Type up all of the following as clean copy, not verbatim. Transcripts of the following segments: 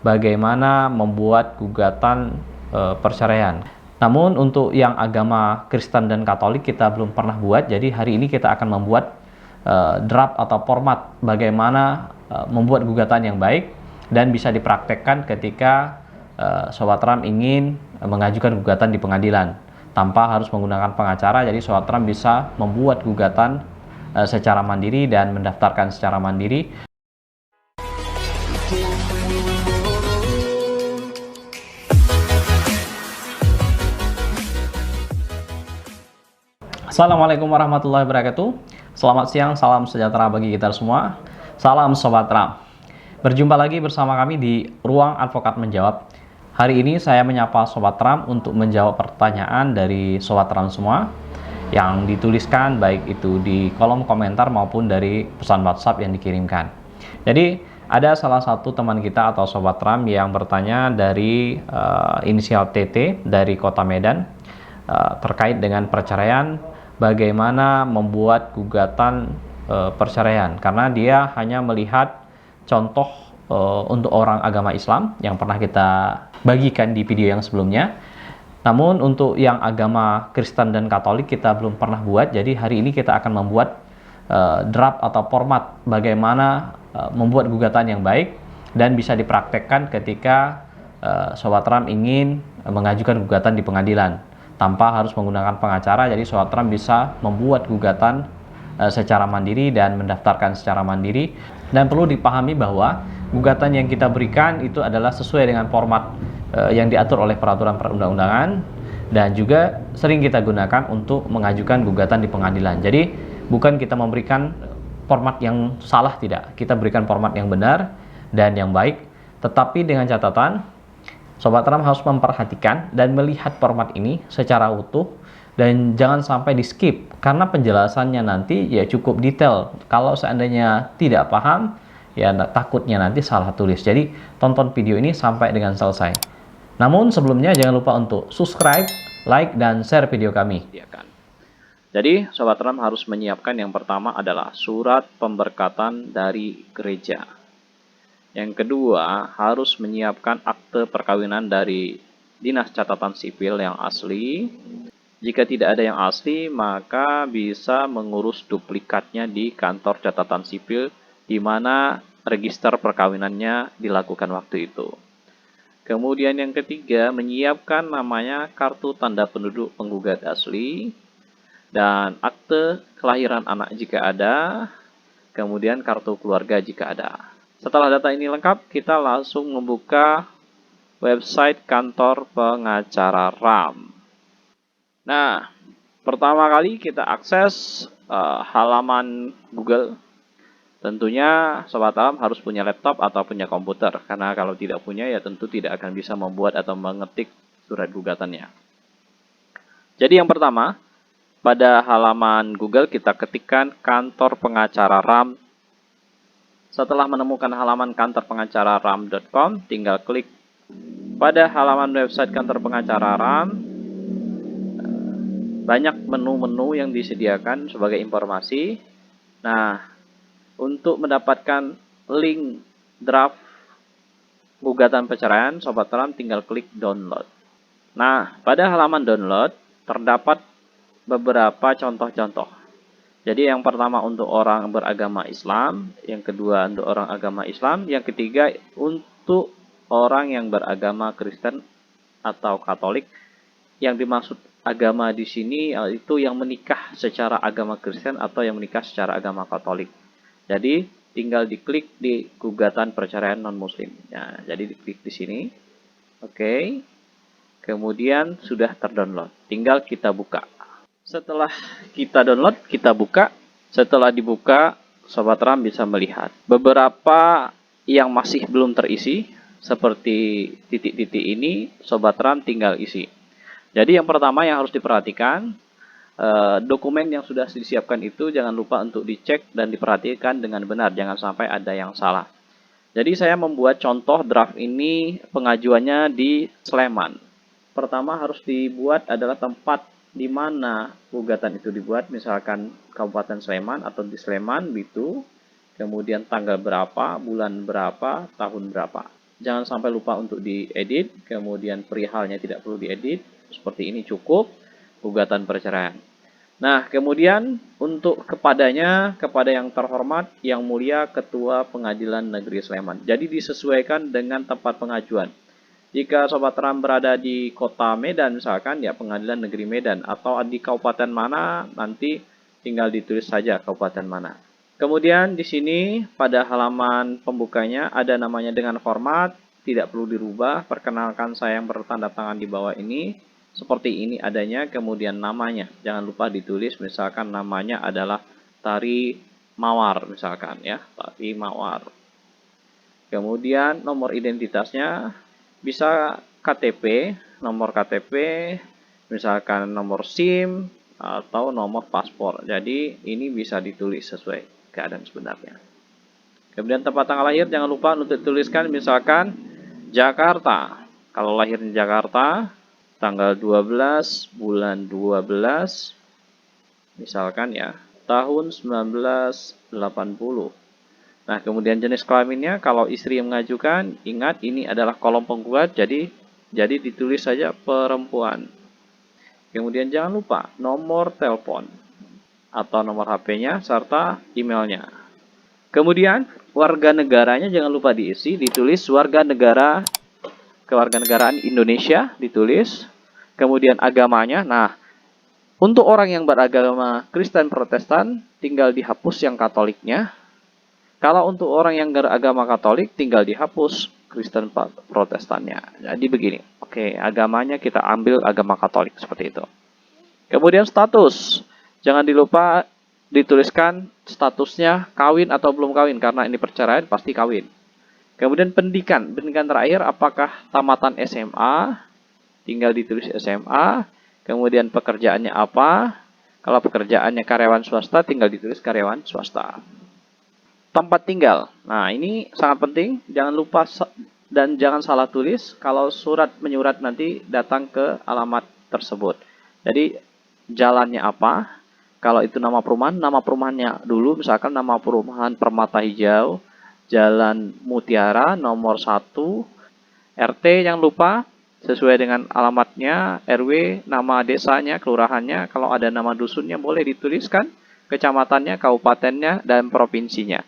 bagaimana membuat gugatan perceraian. Namun untuk yang agama Kristen dan Katolik kita belum pernah buat, jadi hari ini kita akan membuat draft atau format bagaimana membuat gugatan yang baik dan bisa dipraktekkan ketika Sobat Ram ingin mengajukan gugatan di pengadilan tanpa harus menggunakan pengacara. Jadi Sobat Ram bisa membuat gugatan secara mandiri dan mendaftarkan secara mandiri. Assalamualaikum warahmatullahi wabarakatuh. Selamat siang, salam sejahtera bagi kita semua. Salam Sobat Ram. Berjumpa lagi bersama kami di Ruang Advokat Menjawab. Hari ini saya menyapa Sobat Ram untuk menjawab pertanyaan dari Sobat Ram semua yang dituliskan baik itu di kolom komentar maupun dari pesan WhatsApp yang dikirimkan. Jadi ada salah satu teman kita atau Sobat Ram yang bertanya dari inisial TT dari Kota Medan terkait dengan perceraian, bagaimana membuat gugatan perceraian, karena dia hanya melihat contoh untuk orang agama Islam yang pernah kita bagikan di video yang sebelumnya. Namun untuk yang agama Kristen dan Katolik kita belum pernah buat, jadi hari ini kita akan membuat draft atau format bagaimana membuat gugatan yang baik dan bisa dipraktekkan ketika Sobat Ram ingin mengajukan gugatan di pengadilan tanpa harus menggunakan pengacara. Jadi Sobat Ram bisa membuat gugatan secara mandiri dan mendaftarkan secara mandiri. Dan perlu dipahami bahwa gugatan yang kita berikan itu adalah sesuai dengan format yang diatur oleh peraturan perundang-undangan dan juga sering kita gunakan untuk mengajukan gugatan di pengadilan. Jadi bukan kita memberikan format yang salah, tidak. Kita berikan format yang benar dan yang baik, tetapi dengan catatan Sobat Ram harus memperhatikan dan melihat format ini secara utuh dan jangan sampai di skip, karena penjelasannya nanti ya cukup detail. Kalau seandainya tidak paham, ya takutnya nanti salah tulis. Jadi tonton video ini sampai dengan selesai. Namun sebelumnya jangan lupa untuk subscribe, like, dan share video kami. Jadi Sobat Ram harus menyiapkan yang pertama adalah surat pemberkatan dari gereja. Yang kedua, harus menyiapkan akte perkawinan dari Dinas Catatan Sipil yang asli. Jika tidak ada yang asli, maka bisa mengurus duplikatnya di kantor catatan sipil di mana register perkawinannya dilakukan waktu itu. Kemudian yang ketiga, menyiapkan namanya kartu tanda penduduk penggugat asli dan akte kelahiran anak jika ada, kemudian kartu keluarga jika ada. Setelah data ini lengkap, kita langsung membuka website kantor pengacara RAM. Nah, pertama kali kita akses halaman Google. Tentunya Sobat RAM harus punya laptop atau punya komputer, karena kalau tidak punya ya tentu tidak akan bisa membuat atau mengetik surat gugatannya. Jadi yang pertama, pada halaman Google kita ketikkan kantor pengacara RAM. Setelah menemukan halaman kantor pengacara RAM.com, tinggal klik pada halaman website kantor pengacara RAM. Banyak menu-menu yang disediakan sebagai informasi. Nah, untuk mendapatkan link draft gugatan perceraian, Sobat RAM tinggal klik download. Nah, pada halaman download terdapat beberapa contoh-contoh. Jadi yang pertama untuk orang beragama Islam, yang kedua untuk orang agama Islam, yang ketiga untuk orang yang beragama Kristen atau Katolik. Yang dimaksud agama di sini itu yang menikah secara agama Kristen atau yang menikah secara agama Katolik. Jadi tinggal diklik di gugatan perceraian non-Muslim. Nah, jadi diklik di sini. Oke. Kemudian sudah terdownload. Tinggal kita buka. Setelah kita download, kita buka. Setelah dibuka, Sobat RAM bisa melihat beberapa yang masih belum terisi, seperti titik-titik ini, Sobat RAM tinggal isi. Jadi yang pertama yang harus diperhatikan, dokumen yang sudah disiapkan itu jangan lupa untuk dicek dan diperhatikan dengan benar, jangan sampai ada yang salah. Jadi saya membuat contoh draft ini pengajuannya di Sleman. Pertama harus dibuat adalah tempat di mana gugatan itu dibuat, misalkan Kabupaten Sleman atau di Sleman gitu. Kemudian tanggal berapa, bulan berapa, tahun berapa. jangan sampai lupa untuk diedit, kemudian perihalnya tidak perlu diedit, seperti ini cukup, gugatan perceraian. Nah, kemudian untuk kepada yang terhormat, yang mulia Ketua Pengadilan Negeri Sleman. Jadi disesuaikan dengan tempat pengajuan. Jika Sobat Ram berada di kota Medan misalkan, ya Pengadilan Negeri Medan. Atau di kabupaten mana, nanti tinggal ditulis saja kabupaten mana. Kemudian di sini pada halaman pembukanya ada namanya dengan format, tidak perlu dirubah. Perkenalkan saya yang bertanda tangan di bawah ini. Seperti ini adanya, kemudian namanya. Jangan lupa ditulis, misalkan namanya adalah Tari Mawar, misalkan ya, Tari Mawar. Kemudian nomor identitasnya bisa KTP, nomor KTP, misalkan nomor SIM, atau nomor paspor. Jadi ini bisa ditulis sesuai keadaan sebenarnya. Kemudian tempat tanggal lahir, jangan lupa untuk dituliskan misalkan Jakarta. Kalau lahir di Jakarta, tanggal 12 bulan 12 misalkan ya tahun 1980. Nah, kemudian jenis kelaminnya kalau istri yang mengajukan, ingat ini adalah kolom penggugat, jadi ditulis saja perempuan. Kemudian jangan lupa nomor telepon atau nomor HP-nya serta emailnya. Kemudian warga negaranya jangan lupa diisi, ditulis warga negara kewarganegaraan Indonesia ditulis, kemudian agamanya. Nah, untuk orang yang beragama Kristen Protestan tinggal dihapus yang Katoliknya. Kalau untuk orang yang beragama Katolik tinggal dihapus Kristen Protestannya. Jadi begini. Oke, agamanya kita ambil agama Katolik seperti itu. Kemudian status. Jangan dilupa dituliskan statusnya kawin atau belum kawin karena ini perceraian pasti kawin. Kemudian pendidikan terakhir apakah tamatan SMA, tinggal ditulis SMA. Kemudian pekerjaannya apa, kalau pekerjaannya karyawan swasta tinggal ditulis karyawan swasta. Tempat tinggal, nah ini sangat penting, jangan lupa dan jangan salah tulis kalau surat menyurat nanti datang ke alamat tersebut. Jadi jalannya apa, kalau itu nama perumahannya dulu, misalkan nama perumahan Permata Hijau, Jalan Mutiara nomor 1, RT jangan lupa sesuai dengan alamatnya, RW, nama desanya, kelurahannya, kalau ada nama dusunnya boleh dituliskan, kecamatannya, kabupatennya, dan provinsinya.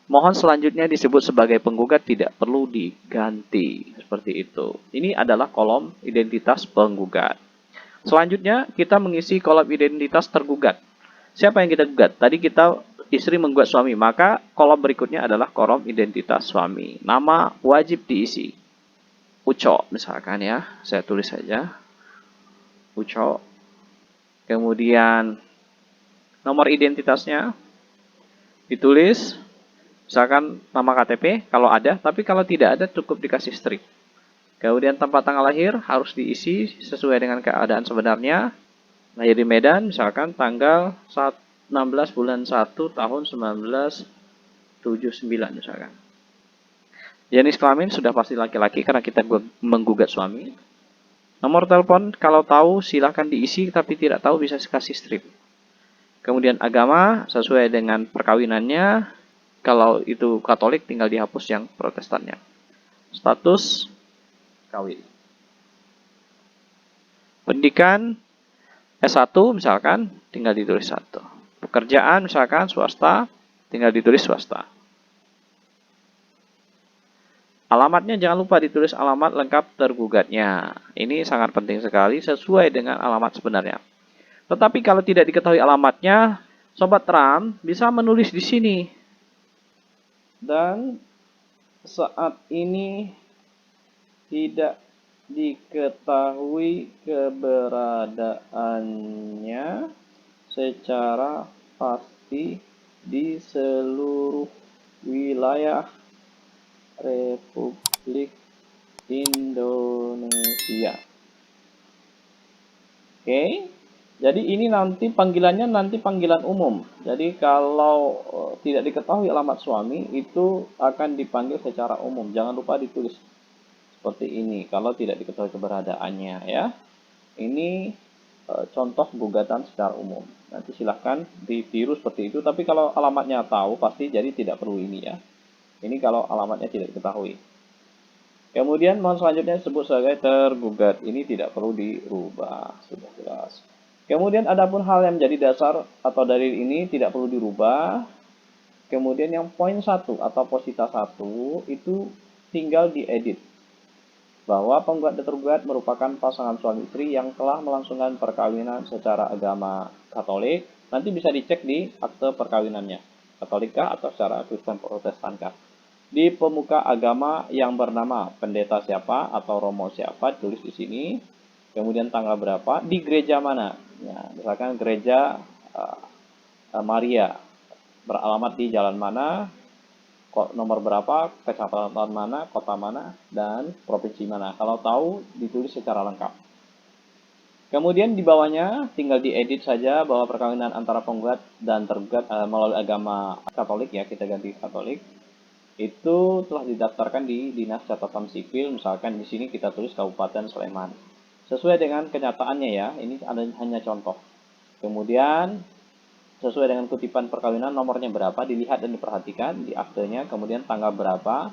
Mohon selanjutnya disebut sebagai penggugat tidak perlu diganti, seperti itu. Ini adalah kolom identitas penggugat. Selanjutnya kita mengisi kolom identitas tergugat. Siapa yang kita gugat? Tadi kita istri menggugat suami, maka kolom berikutnya adalah kolom identitas suami. Nama wajib diisi. Uco misalkan ya, saya tulis saja. Uco. Kemudian nomor identitasnya ditulis. Misalkan nama KTP kalau ada, tapi kalau tidak ada cukup dikasih strip. Kemudian tempat tanggal lahir harus diisi sesuai dengan keadaan sebenarnya. Lahir di Medan, misalkan tanggal 16 bulan 1 tahun 1979 misalkan. Jenis kelamin sudah pasti laki-laki karena kita menggugat suami. Nomor telepon kalau tahu silahkan diisi, tapi tidak tahu bisa kasih strip. Kemudian agama sesuai dengan perkawinannya. Kalau itu Katolik tinggal dihapus yang Protestannya. Status kawin. Pendidikan S1 misalkan tinggal ditulis 1. Pekerjaan misalkan swasta tinggal ditulis swasta. Alamatnya jangan lupa ditulis alamat lengkap tergugatnya. Ini sangat penting sekali sesuai dengan alamat sebenarnya. Tetapi kalau tidak diketahui alamatnya, Sobat Ram bisa menulis di sini. Dan saat ini tidak diketahui keberadaannya secara pasti di seluruh wilayah Republik Indonesia. Oke, jadi ini nanti panggilannya panggilan umum. Jadi kalau tidak diketahui alamat suami itu akan dipanggil secara umum. Jangan lupa ditulis seperti ini kalau tidak diketahui keberadaannya ya. Ini contoh gugatan secara umum. Nanti silahkan ditiru seperti itu. Tapi kalau alamatnya tahu pasti jadi tidak perlu ini ya. Ini kalau alamatnya tidak diketahui. Kemudian mohon selanjutnya disebut sebagai tergugat. Ini tidak perlu dirubah, sudah jelas. Kemudian adapun hal yang menjadi dasar atau dalil ini tidak perlu dirubah. Kemudian yang poin 1 atau posita 1 itu tinggal diedit. Bahwa penggugat dan tergugat merupakan pasangan suami istri yang telah melangsungkan perkawinan secara agama Katolik. Nanti bisa dicek di akte perkawinannya. Katolika atau secara Kristen Protestankah. Di pemuka agama yang bernama pendeta siapa atau romo siapa tulis di sini. Kemudian tanggal berapa, di gereja mana. Ya, misalkan gereja Maria beralamat di jalan mana, nomor berapa, kecamatan mana, kota mana, dan provinsi mana. Kalau tahu, ditulis secara lengkap. Kemudian di bawahnya tinggal diedit saja bahwa perkawinan antara penggugat dan tergugat melalui agama Katolik, ya kita ganti Katolik, itu telah didaftarkan di Dinas Catatan Sipil. Misalkan di sini kita tulis Kabupaten Sleman. Sesuai dengan kenyataannya ya, ini hanya contoh. Kemudian sesuai dengan kutipan perkawinan, nomornya berapa, dilihat dan diperhatikan di aktenya, kemudian tanggal berapa,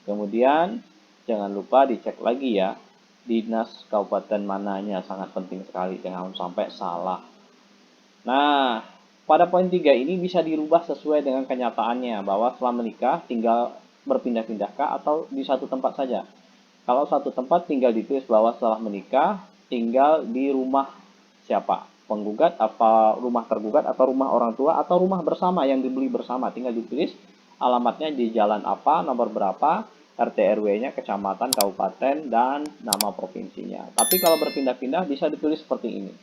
kemudian jangan lupa dicek lagi ya, dinas kabupaten mananya, sangat penting sekali, jangan sampai salah. Nah, pada poin 3 ini bisa dirubah sesuai dengan kenyataannya, bahwa setelah menikah tinggal berpindah-pindahkah atau di satu tempat saja. Kalau satu tempat tinggal ditulis bahwa setelah menikah tinggal di rumah siapa, penggugat, apa rumah tergugat, atau rumah orang tua, atau rumah bersama yang dibeli bersama. Tinggal ditulis alamatnya di jalan apa, nomor berapa, RT RW-nya, kecamatan, kabupaten, dan nama provinsinya. Tapi kalau berpindah-pindah bisa ditulis seperti ini.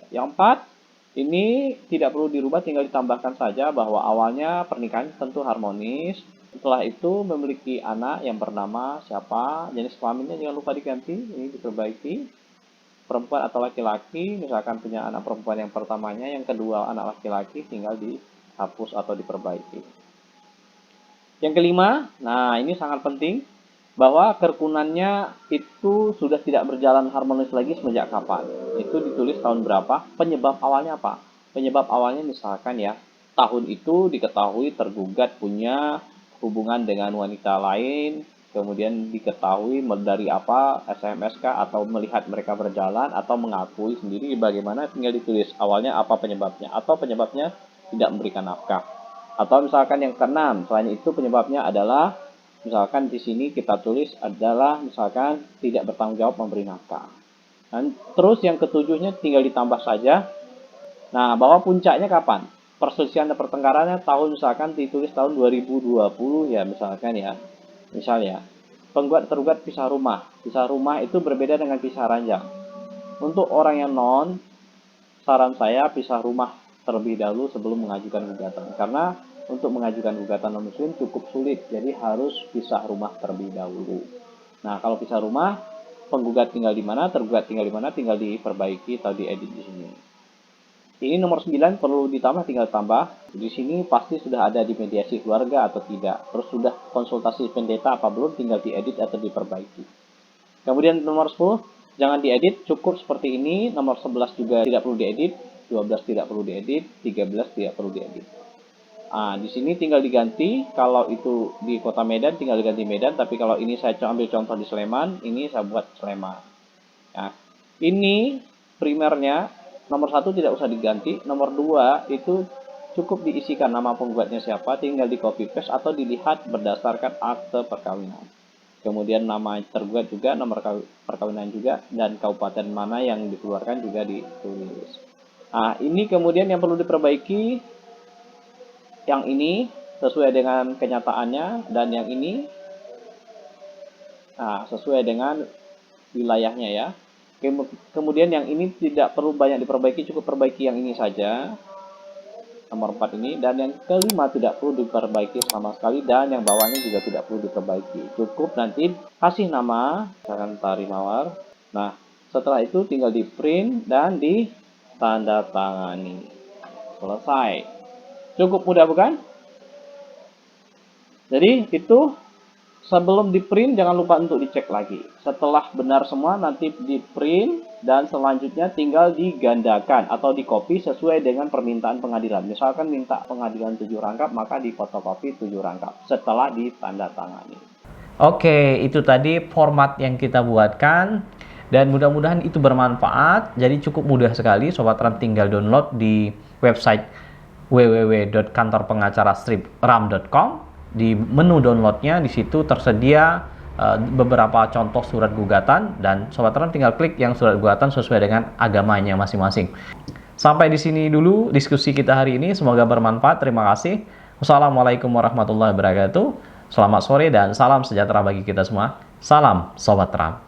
Yang 4, ini tidak perlu dirubah, tinggal ditambahkan saja bahwa awalnya pernikahan tentu harmonis. Setelah itu memiliki anak yang bernama siapa, jenis kelaminnya jangan lupa diganti, ini diperbaiki. Perempuan atau laki-laki, misalkan punya anak perempuan yang pertamanya, yang kedua anak laki-laki, tinggal dihapus atau diperbaiki. Yang kelima, nah ini sangat penting, bahwa kerukunannya itu sudah tidak berjalan harmonis lagi semenjak kapan. Itu ditulis tahun berapa, penyebab awalnya apa. Penyebab awalnya misalkan ya, tahun itu diketahui tergugat punya hubungan dengan wanita lain, kemudian diketahui dari apa, SMS kah, atau melihat mereka berjalan, atau mengakui sendiri, bagaimana, tinggal ditulis awalnya apa penyebabnya, atau penyebabnya tidak memberikan nafkah. Atau misalkan yang keenam, selain itu penyebabnya adalah, misalkan di sini kita tulis adalah misalkan tidak bertanggung jawab memberi nafkah. Dan terus yang ketujuhnya tinggal ditambah saja. Nah, bahwa puncaknya kapan? Perselisihan dan pertengkarannya tahun, misalkan ditulis tahun 2020 ya, misalkan ya. Misalnya, penggugat tergugat pisah rumah. Pisah rumah itu berbeda dengan pisah ranjang. Untuk orang yang non, saran saya pisah rumah terlebih dahulu sebelum mengajukan gugatan. Karena untuk mengajukan gugatan non muslim cukup sulit, jadi harus pisah rumah terlebih dahulu. Nah, kalau pisah rumah, penggugat tinggal di mana, tergugat tinggal di mana, tinggal diperbaiki atau diedit di sini. Ini nomor 9 perlu ditambah, tinggal tambah. Di sini pasti sudah ada di mediasi keluarga atau tidak. Terus sudah konsultasi pendeta apa belum, tinggal diedit atau diperbaiki. Kemudian nomor 10, jangan diedit, cukup seperti ini. Nomor 11 juga tidak perlu diedit, 12 tidak perlu diedit, 13 tidak perlu diedit. Nah, di sini tinggal diganti, kalau itu di Kota Medan tinggal diganti Medan, tapi kalau ini saya ambil contoh di Sleman, ini saya buat Sleman. Nah, ini primernya, nomor 1 tidak usah diganti, nomor 2 itu cukup diisikan nama penggugatnya siapa, tinggal di copy paste atau dilihat berdasarkan akte perkawinan. Kemudian nama tergugat juga, nomor perkawinan juga, dan kabupaten mana yang dikeluarkan juga ditulis. Nah, ini kemudian yang perlu diperbaiki, yang ini sesuai dengan kenyataannya, dan yang ini sesuai dengan wilayahnya ya. Kemudian yang ini tidak perlu banyak diperbaiki, cukup perbaiki yang ini saja, nomor 4 ini. Dan yang kelima tidak perlu diperbaiki sama sekali, dan yang bawahnya juga tidak perlu diperbaiki. Cukup nanti kasih nama, misalkan Tari Mawar. Nah, setelah itu tinggal di print dan ditandatangani. Selesai. Cukup mudah bukan? Jadi itu sebelum di print jangan lupa untuk dicek lagi. Setelah benar semua nanti di print, dan selanjutnya tinggal digandakan atau di copy sesuai dengan permintaan pengadilan. Misalkan minta pengadilan 7 rangkap, maka di fotokopi 7 rangkap setelah ditandatangani. Oke, itu tadi format yang kita buatkan dan mudah-mudahan itu bermanfaat. Jadi cukup mudah sekali Sobat Ram, tinggal download di website www.kantorpengacara-ram.com. Di menu downloadnya di situ tersedia beberapa contoh surat gugatan dan Sobat Ram tinggal klik yang surat gugatan sesuai dengan agamanya masing-masing. Sampai di sini dulu diskusi kita hari ini, semoga bermanfaat. Terima kasih. Wassalamualaikum warahmatullahi wabarakatuh. Selamat sore dan salam sejahtera bagi kita semua. Salam Sobat Ram.